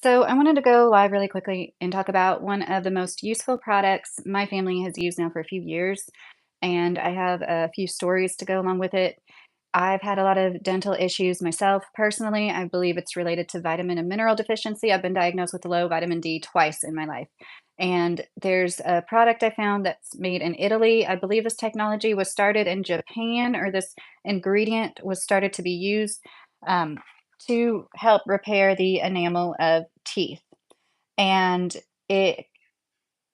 So I wanted to go live really quickly and talk about one of the most useful products my family has used now for a few years, and I have a few stories to go along with it. I've had a lot of dental issues myself personally. I believe it's related to vitamin and mineral deficiency. I've been diagnosed with low vitamin D twice in my life. And there's a product I found that's made in Italy. I believe this technology was started in Japan, or this ingredient was started to be used um, to help repair the enamel of teeth. And it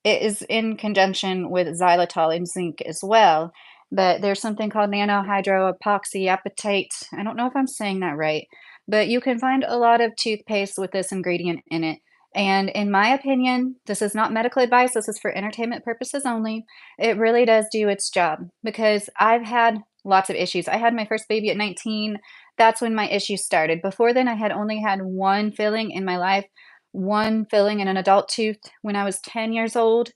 it is in conjunction with xylitol and zinc as well, but there's something called nanohydroepoxyapatite. I don't know if I'm saying that right, but you can find a lot of toothpaste with this ingredient in it. And in my opinion, this is not medical advice, this is for entertainment purposes only. It really does do its job because I've had lots of issues. I had my first baby at 19. That's when my issues started. Before then, I had only had one filling in my life, one filling in an adult tooth when I was 10 years old.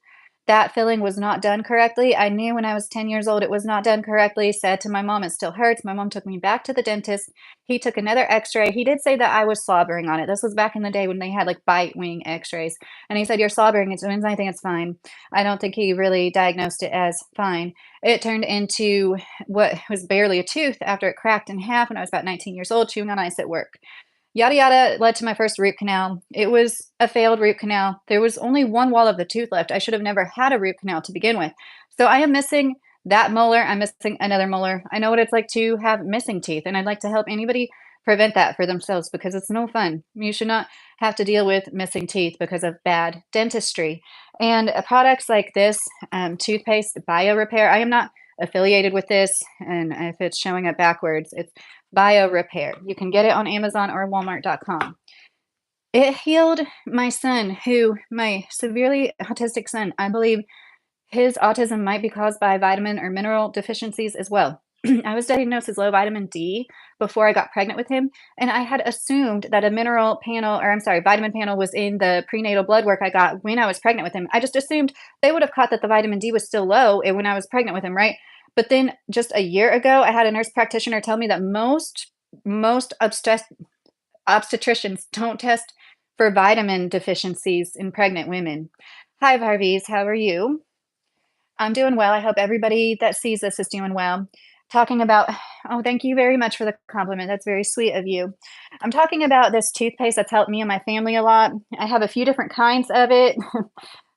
That filling was not done correctly. I knew when I was 10 years old it was not done correctly, said to my mom, it still hurts. My mom took me back to the dentist. He took another x-ray. He did say that I was slobbering on it. This was back in the day when they had like bite wing x-rays. And he said, "You're slobbering." It means I think it's fine. I don't think he really diagnosed it as fine. It turned into what was barely a tooth after it cracked in half when I was about 19 years old, chewing on ice at work. Yada yada led to my first root canal. It was a failed root canal. There was only one wall of the tooth left. I should have never had a root canal to begin with. So I am missing that molar. I'm missing another molar. I know what it's like to have missing teeth, and I'd like to help anybody prevent that for themselves because it's no fun. You should not have to deal with missing teeth because of bad dentistry. And products like this, toothpaste, Bio Repair, I am not affiliated with this, and if it's showing up backwards, it's Bio Repair. You can get it on Amazon or Walmart.com. It healed my son, my severely autistic son. I believe his autism might be caused by vitamin or mineral deficiencies as well. I was diagnosed as low vitamin D before I got pregnant with him, and I had assumed that a mineral panel, or I'm sorry, vitamin panel was in the prenatal blood work I got when I was pregnant with him. I just assumed they would have caught that the vitamin D was still low when I was pregnant with him, right? But then just a year ago, I had a nurse practitioner tell me that most obstetricians don't test for vitamin deficiencies in pregnant women. Hi, Varvies. How are you? I'm doing well. I hope everybody that sees this is doing well. Talking about, oh, thank you very much for the compliment. That's very sweet of you. I'm talking about this toothpaste that's helped me and my family a lot. I have a few different kinds of it.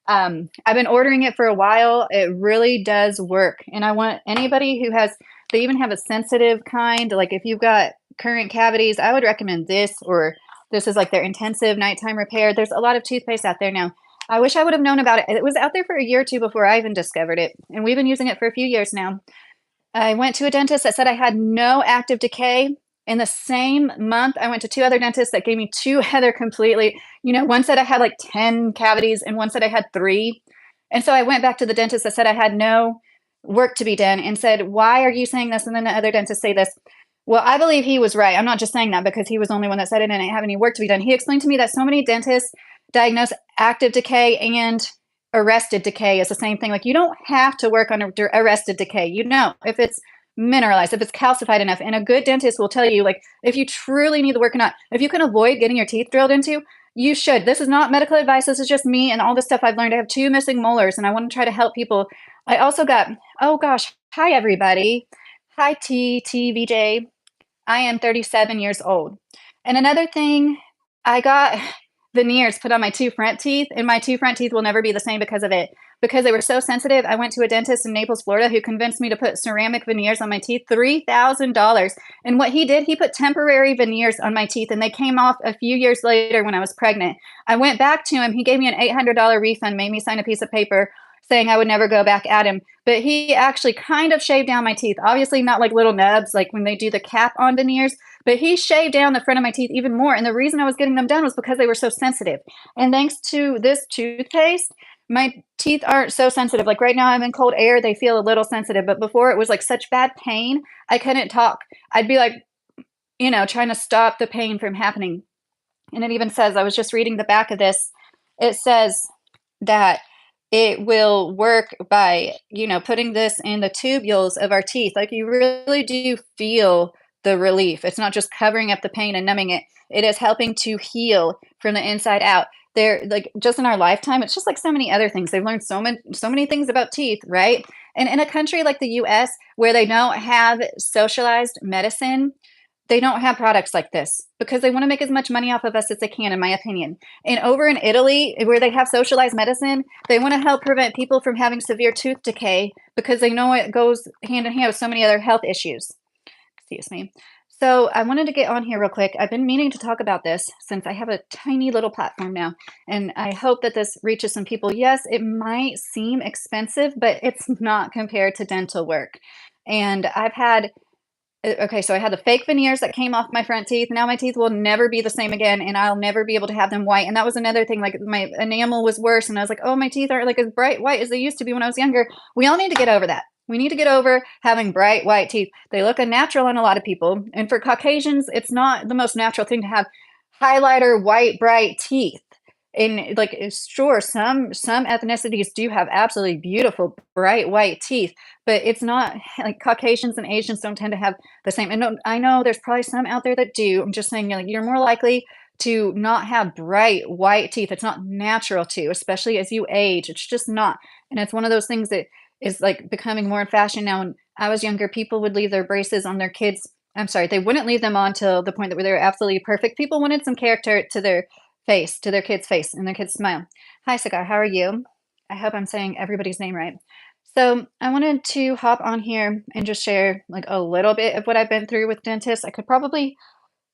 I've been ordering it for a while. It really does work. And I want anybody who has, they even have a sensitive kind, like if you've got current cavities, I would recommend this, or this is like their intensive nighttime repair. There's a lot of toothpaste out there now. I wish I would have known about it. It was out there for a year or two before I even discovered it. And we've been using it for a few years now. I went to a dentist that said I had no active decay. In the same month, I went to two other dentists that gave me two other completely, one said I had like 10 cavities and one said I had three. And so I went back to the dentist that said I had no work to be done and said, "Why are you saying this?" And then the other dentist say this. Well, I believe he was right. I'm not just saying that because he was the only one that said it and I didn't have any work to be done. He explained to me that so many dentists diagnose active decay and arrested decay as the same thing. Like you don't have to work on arrested decay. If it's mineralized, if it's calcified enough, and a good dentist will tell you, like, if you truly need the work or not. If you can avoid getting your teeth drilled into, you should. This is not medical advice. This is just me and all the stuff I've learned. I have two missing molars, and I want to try to help people. I also got, oh gosh, hi everybody. Hi TVJ. I am 37 years old. And another thing, I got veneers put on my two front teeth, and my two front teeth will never be the same because of it. Because they were so sensitive, I went to a dentist in Naples, Florida, who convinced me to put ceramic veneers on my teeth, $3,000. And what he did, he put temporary veneers on my teeth, and they came off a few years later when I was pregnant. I went back to him. He gave me an $800 refund, made me sign a piece of paper saying I would never go back at him. But he actually kind of shaved down my teeth. Obviously not like little nubs, like when they do the cap on veneers, but he shaved down the front of my teeth even more. And the reason I was getting them done was because they were so sensitive. And thanks to this toothpaste, my teeth aren't so sensitive. Like right now I'm in cold air, they feel a little sensitive. But before it was like such bad pain, I couldn't talk. I'd be like, trying to stop the pain from happening. And it even says, I was just reading the back of this, it says that it will work by, putting this in the tubules of our teeth. Like you really do feel the relief. It's not just covering up the pain and numbing it. It is helping to heal from the inside out. They're like just in our lifetime, it's just like so many other things. They've learned so many things about teeth, right? And in a country like the US where they don't have socialized medicine, they don't have products like this because they want to make as much money off of us as they can, in my opinion. And over in Italy, where they have socialized medicine, they want to help prevent people from having severe tooth decay because they know it goes hand in hand with so many other health issues. Excuse me. So I wanted to get on here real quick. I've been meaning to talk about this since I have a tiny little platform now, and I hope that this reaches some people. Yes, it might seem expensive, but it's not compared to dental work. And I've had okay, so I had the fake veneers that came off my front teeth. Now my teeth will never be the same again, and I'll never be able to have them white. And that was another thing. Like my enamel was worse, and I was like, oh, my teeth aren't like as bright white as they used to be when I was younger. We all need to get over that. We need to get over having bright white teeth. They look unnatural on a lot of people, and for Caucasians, it's not the most natural thing to have highlighter white bright teeth. And like, sure, some ethnicities do have absolutely beautiful bright white teeth, but it's not like Caucasians and Asians don't tend to have the same. And no, I know there's probably some out there that do. I'm just saying, like, you're more likely to not have bright white teeth. It's not natural to, especially as you age. It's just not. And it's one of those things that is like becoming more in fashion now. When I was younger, people would leave their braces on their kids. I'm sorry, they wouldn't leave them on till the point that where they were absolutely perfect. People wanted some character to their face, to their kid's face and their kid's smile. Hi, Cigar. How are you? I hope I'm saying everybody's name right. So I wanted to hop on here and just share like a little bit of what I've been through with dentists. I could probably,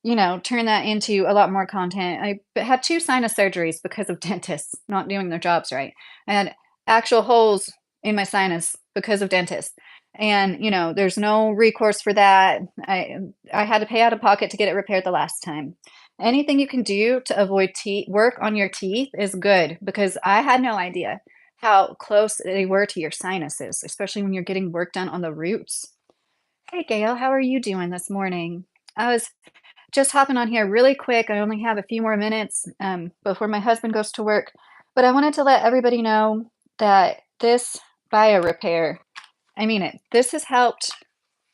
turn that into a lot more content. I had two sinus surgeries because of dentists not doing their jobs right. I had actual holes in my sinus because of dentists. And, there's no recourse for that. I had to pay out of pocket to get it repaired the last time. Anything you can do to avoid teeth work on your teeth is good because I had no idea how close they were to your sinuses, especially when you're getting work done on the roots. Hey, Gail, how are you doing this morning? I was just hopping on here really quick. I only have a few more minutes before my husband goes to work, but I wanted to let everybody know that this bio repair, I mean it, this has helped.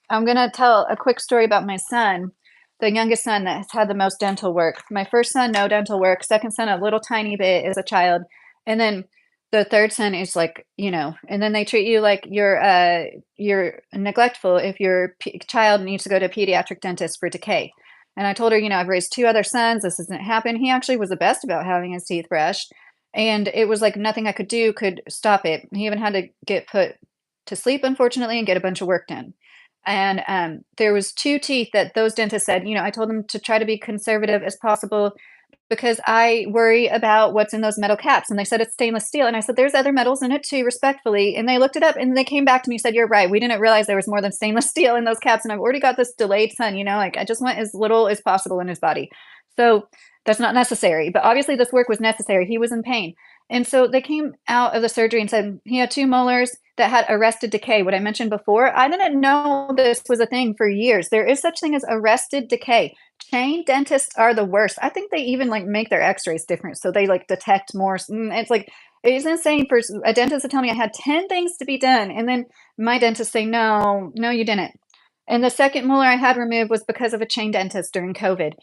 I'm going to tell a quick story about my son, the youngest son that has had the most dental work. My first son, no dental work. Second son, a little tiny bit as a child. And then the third son is like, and then they treat you like you're neglectful if your child needs to go to a pediatric dentist for decay. And I told her, I've raised two other sons. This doesn't happen. He actually was the best about having his teeth brushed. And it was like nothing I could do could stop it. He even had to get put to sleep, unfortunately, and get a bunch of work done. And there was two teeth that those dentists said, I told them to try to be conservative as possible because I worry about what's in those metal caps. And they said it's stainless steel. And I said, there's other metals in it too, respectfully. And they looked it up and they came back to me and said, you're right. We didn't realize there was more than stainless steel in those caps. And I've already got this delayed son, like I just want as little as possible in his body. So that's not necessary. But obviously this work was necessary. He was in pain. And so they came out of the surgery and said he had two molars that had arrested decay. What I mentioned before, I didn't know this was a thing for years. There is such thing as arrested decay. Chain dentists are the worst. I think they even like make their x-rays different so they like detect more. It's like, it's insane for a dentist to tell me I had 10 things to be done. And then my dentist say, no, you didn't. And the second molar I had removed was because of a chain dentist during COVID.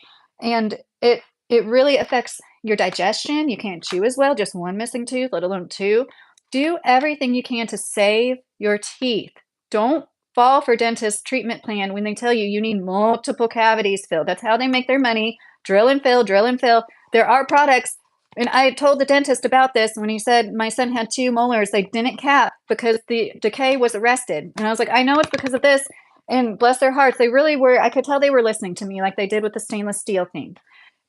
And it really affects your digestion. You can't chew as well, just one missing tooth, let alone two. Do everything you can to save your teeth. Don't fall for dentist treatment plan when they tell you you need multiple cavities filled. That's how they make their money. Drill and fill, drill and fill. There are products. And I told the dentist about this when he said my son had two molars. They didn't cap because the decay was arrested. And I was like, I know it's because of this. And bless their hearts, they really were. I could tell they were listening to me like they did with the stainless steel thing.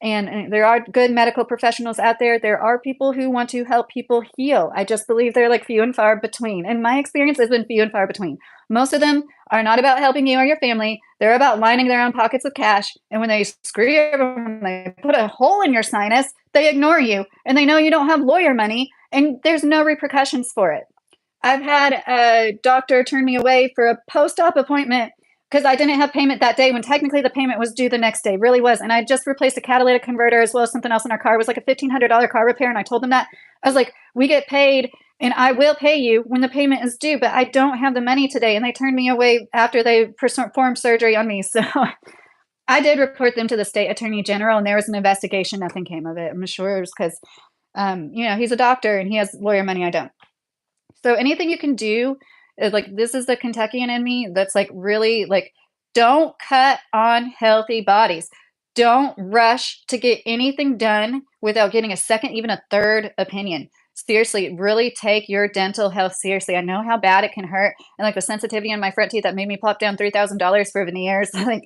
And there are good medical professionals out there. There are people who want to help people heal. I just believe they're like few and far between. And my experience has been few and far between. Most of them are not about helping you or your family. They're about lining their own pockets with cash. And when they screw you, when they put a hole in your sinus, they ignore you. And they know you don't have lawyer money. And there's no repercussions for it. I've had a doctor turn me away for a post-op appointment because I didn't have payment that day when technically the payment was due the next day, really was. And I just replaced a catalytic converter as well as something else in our car. It was like a $1,500 car repair. And I told them that. I was like, we get paid and I will pay you when the payment is due, but I don't have the money today. And they turned me away after they performed surgery on me. So I did report them to the state attorney general, and there was an investigation. Nothing came of it. I'm sure it was because, he's a doctor and he has lawyer money. I don't. So anything you can do, like this is the Kentuckian in me that's like really like, don't cut on healthy bodies. Don't rush to get anything done without getting a second, even a third opinion. Seriously, really take your dental health seriously. I know how bad it can hurt. And like the sensitivity in my front teeth that made me plop down $3,000 for veneers. Like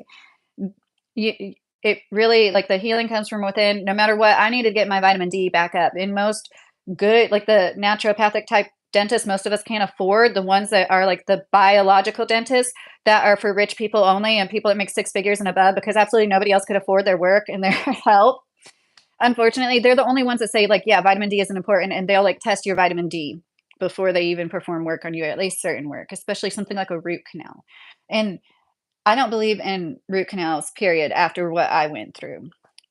it really like the healing comes from within. No matter what, I need to get my vitamin D back up. In most good, like the naturopathic type dentists, most of us can't afford the ones that are like the biological dentists that are for rich people only and people that make six figures and above because absolutely nobody else could afford their work and their help. Unfortunately, they're the only ones that say like, yeah, vitamin D isn't important, and they'll like test your vitamin D before they even perform work on you, at least certain work, especially something like a root canal. And I don't believe in root canals, period, after what I went through.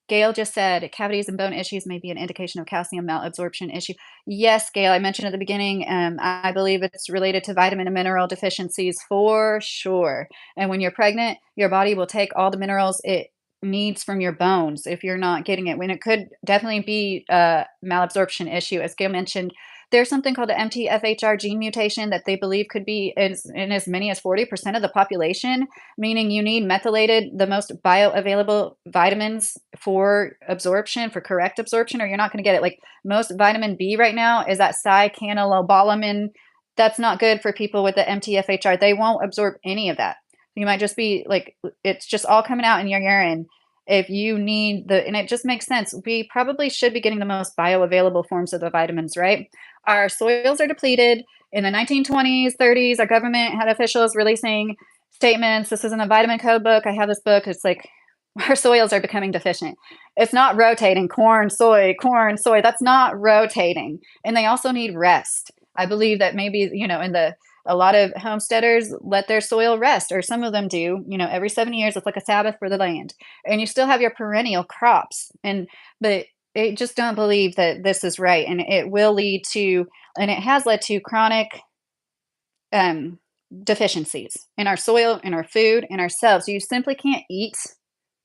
Gail just said cavities and bone issues may be an indication of calcium malabsorption issue. Yes, Gail, I mentioned at the beginning, I believe it's related to vitamin and mineral deficiencies for sure. And when you're pregnant, your body will take all the minerals it needs from your bones if you're not getting it. When it could definitely be a malabsorption issue, as Gail mentioned, there's something called the MTFHR gene mutation that they believe could be in as many as 40% of the population, meaning you need methylated, the most bioavailable vitamins for absorption, for correct absorption, or you're not going to get it. Like most vitamin B right now is that cycanolamine. That's not good for people with the MTFHR. They won't absorb any of that. You might just be like, it's just all coming out in your urine. If you need and it just makes sense. We probably should be getting the most bioavailable forms of the vitamins, right? Our soils are depleted. In the 1920s, 30s, our government had officials releasing statements. This is in a vitamin code book. I have this book. It's like our soils are becoming deficient. It's not rotating corn, soy, corn, soy. That's not rotating. And they also need rest. I believe that maybe, in a lot of homesteaders let their soil rest, or some of them do, every 7 years, it's like a Sabbath for the land. And you still have your perennial crops. But I just don't believe that this is right. And it will lead to, and it has led to chronic um, deficiencies in our soil, in our food, in ourselves. You simply can't eat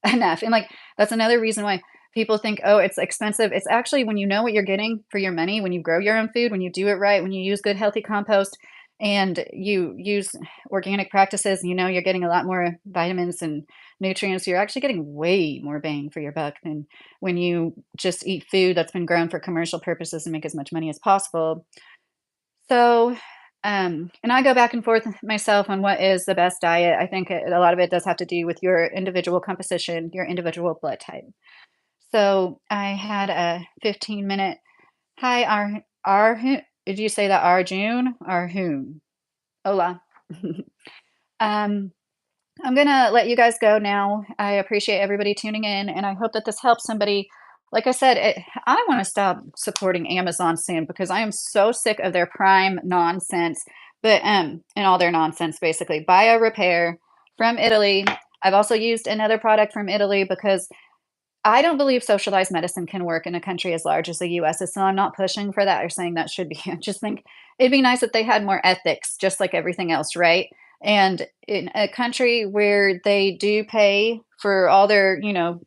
enough. And like, that's another reason why people think, oh, it's expensive. It's actually when you know what you're getting for your money, when you grow your own food, when you do it right, when you use good, healthy compost and you use organic practices, you're getting a lot more vitamins and nutrients. You're actually getting way more bang for your buck than when you just eat food that's been grown for commercial purposes and make as much money as possible. So, and I go back and forth myself on what is the best diet. I think a lot of it does have to do with your individual composition, your individual blood type. So I had a 15-minute. Hi, did you say that Arjun? Arjun. Hola. um, I'm gonna let you guys go now. I appreciate everybody tuning in, and I hope that this helps somebody. Like I said, I want to stop supporting Amazon soon because I am so sick of their Prime nonsense. But and all their nonsense basically. Bio Repair from Italy. I've also used another product from Italy because I don't believe socialized medicine can work in a country as large as the US is, so I'm not pushing for that or saying that should be. I just think it'd be nice if they had more ethics, just like everything else, right? And in a country where they do pay for all their,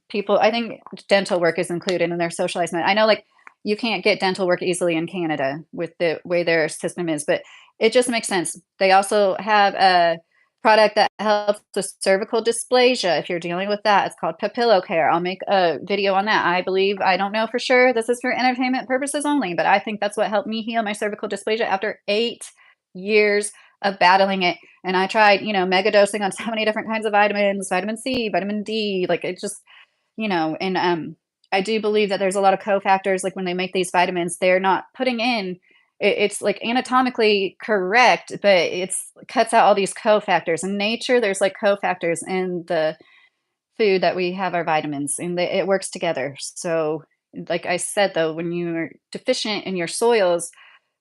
people, I think dental work is included in their socialized medicine. I know, like, you can't get dental work easily in Canada with the way their system is, but it just makes sense. They also have a product that helps with cervical dysplasia. If you're dealing with that, it's called Papillo Care. I'll make a video on that. I don't know for sure. This is for entertainment purposes only, but I think that's what helped me heal my cervical dysplasia after 8 years of battling it. And I tried, mega dosing on so many different kinds of vitamins, vitamin C, vitamin D, like it just, and I do believe that there's a lot of cofactors. Like when they make these vitamins, they're not putting in it's like anatomically correct, but it's cuts out all these cofactors. In nature, there's like cofactors in the food that we have our vitamins, and it works together. So, like I said, though, when you're deficient in your soils,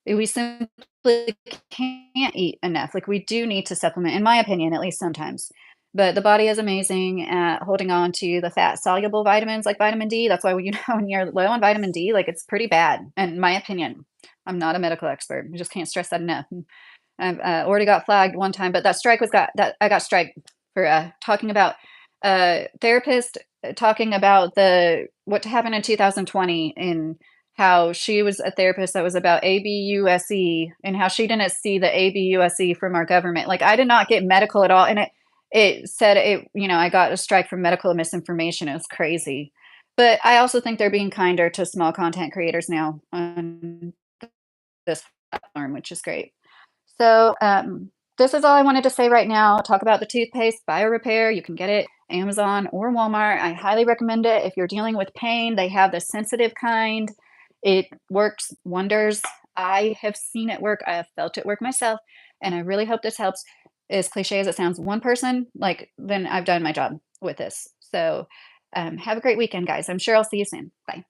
we simply can't eat enough. Like we do need to supplement, in my opinion, at least sometimes. But the body is amazing at holding on to the fat soluble vitamins like vitamin D. That's why when when you're low on vitamin D, like it's pretty bad, in my opinion. I'm not a medical expert. I just can't stress that enough. I've already got flagged one time, but that strike was got that I got strike for talking about therapist talking about the what happened in 2020 and how she was a therapist that was about ABUSE and how she didn't see the ABUSE from our government. Like I did not get medical at all, and it said it. You know, I got a strike for medical misinformation. It was crazy, but I also think they're being kinder to small content creators now on this platform, which is great. So, this is all I wanted to say right now. Talk about the toothpaste, BioRepair. You can get it Amazon or Walmart. I highly recommend it if you're dealing with pain. They have the sensitive kind. It works wonders. I have seen it work. I have felt it work myself, and I really hope this helps. As cliche as it sounds, one person, like, then I've done my job with this. So, have a great weekend, guys. I'm sure I'll see you soon. Bye.